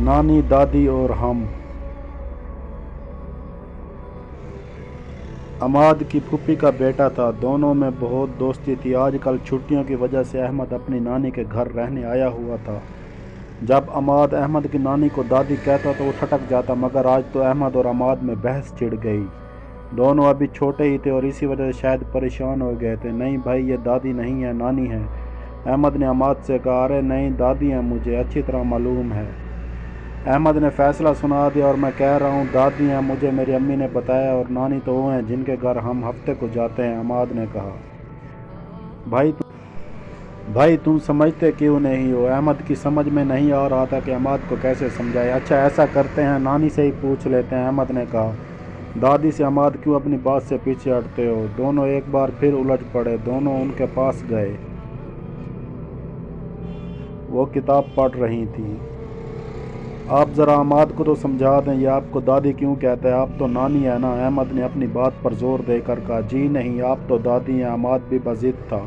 نانی دادی اور ہم۔ عماد کی پھوپھی کا بیٹا تھا، دونوں میں بہت دوستی تھی۔ آج کل چھٹیوں کی وجہ سے احمد اپنی نانی کے گھر رہنے آیا ہوا تھا۔ جب عماد احمد کی نانی کو دادی کہتا تو وہ ٹھٹک جاتا، مگر آج تو احمد اور عماد میں بحث چھڑ گئی۔ دونوں ابھی چھوٹے ہی تھے اور اسی وجہ سے شاید پریشان ہو گئے تھے۔ نہیں بھائی، یہ دادی نہیں ہے، نانی ہے، احمد نے عماد سے کہا۔ ارے نہیں، دادی ہیں، مجھے اچھی طرح معلوم ہے، احمد نے فیصلہ سنا دیا۔ اور میں کہہ رہا ہوں دادی ہیں، مجھے میری امی نے بتایا، اور نانی تو وہ ہیں جن کے گھر ہم ہفتے کو جاتے ہیں، عماد نے کہا۔ بھائی تم سمجھتے کیوں نہیں ہو؟ احمد کی سمجھ میں نہیں آ رہا تھا کہ عماد کو کیسے سمجھائے۔ اچھا ایسا کرتے ہیں، نانی سے ہی پوچھ لیتے ہیں، احمد نے کہا۔ دادی سے عماد کیوں اپنی بات سے پیچھے ہٹتے ہو؟ دونوں ایک بار پھر الجھ پڑے۔ دونوں ان کے پاس گئے۔ وہ کتاب پڑھ رہی تھی۔ آپ ذرا عماد کو تو سمجھا دیں، یہ آپ کو دادی کیوں کہتا ہے؟ آپ تو نانی ہے نا، احمد نے اپنی بات پر زور دے کر کہا۔ جی نہیں، آپ تو دادی ہیں، عماد بھی بضد تھا۔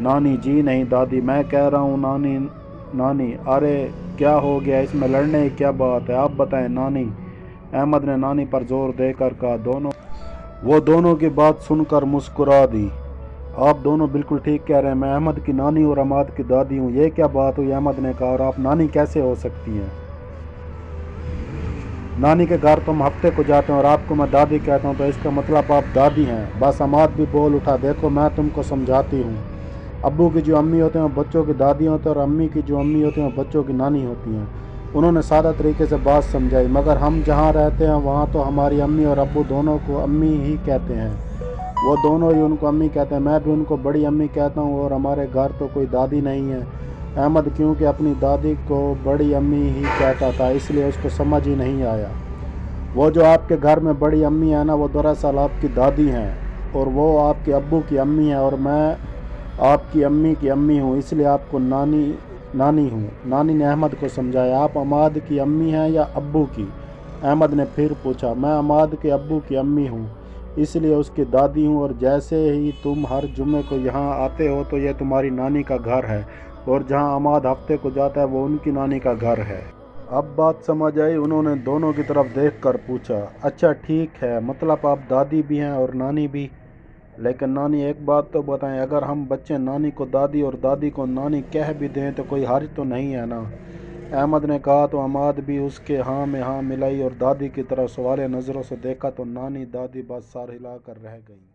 نانی، جی نہیں دادی، میں کہہ رہا ہوں نانی۔ نانی، ارے کیا ہو گیا، اس میں لڑنے کی کیا بات ہے، آپ بتائیں نانی، احمد نے نانی پر زور دے کر کہا۔ وہ دونوں کی بات سن کر مسکرا دی۔ آپ دونوں بالکل ٹھیک کہہ رہے ہیں، میں احمد کی نانی اور عماد کی دادی ہوں۔ یہ کیا بات ہوئی، احمد نے کہا، اور آپ نانی کیسے ہو سکتی ہیں؟ نانی کے گھر تم ہفتے کو جاتے ہیں اور آپ کو میں دادی کہتا ہوں، تو اس کا مطلب آپ دادی ہیں۔ بس عماد بھی بول اٹھا۔ دیکھو میں تم کو سمجھاتی ہوں، ابو کی جو امی ہوتے ہیں وہ بچوں کی دادی ہوتے ہیں، اور امی کی جو امی ہوتی ہیں وہ بچوں کی نانی ہوتی ہیں۔ انہوں نے سادہ طریقے سے بات سمجھائی۔ مگر ہم جہاں رہتے ہیں وہاں تو ہماری امی اور ابو دونوں کو امی ہی کہتے ہیں، وہ دونوں ہی ان کو امی کہتے ہیں، میں بھی ان کو بڑی امی کہتا ہوں، اور ہمارے گھر تو کوئی دادی نہیں ہے۔ احمد کیونکہ اپنی دادی کو بڑی امی ہی کہتا تھا، اس لیے اس کو سمجھ ہی نہیں آیا۔ وہ جو آپ کے گھر میں بڑی امی ہے نا، وہ دراصل آپ کی دادی ہیں، اور وہ آپ کے ابو کی امی ہیں، اور میں آپ کی امی کی امی ہوں، اس لیے آپ کو نانی ہوں۔ نانی نے احمد کو سمجھایا۔ آپ عماد کی امی ہیں یا ابو کی؟ احمد نے پھر پوچھا۔ میں عماد کے ابو کی امی ہوں، اس لیے اس کی دادی ہوں، اور جیسے ہی تم ہر جمعے کو یہاں آتے ہو تو یہ تمہاری نانی کا گھر ہے، اور جہاں عماد ہفتے کو جاتا ہے وہ ان کی نانی کا گھر ہے۔ اب بات سمجھ آئی؟ انہوں نے دونوں کی طرف دیکھ کر پوچھا۔ اچھا ٹھیک ہے، مطلب آپ دادی بھی ہیں اور نانی بھی؟ لیکن نانی ایک بات تو بتائیں، اگر ہم بچے نانی کو دادی اور دادی کو نانی کہہ بھی دیں تو کوئی حرج تو نہیں ہے نا؟ احمد نے کہا تو عماد بھی اس کے ہاں میں ہاں ملائی اور دادی کی طرف سوالیہ نظروں سے دیکھا، تو نانی دادی بس سر ہلا کر رہ گئیں۔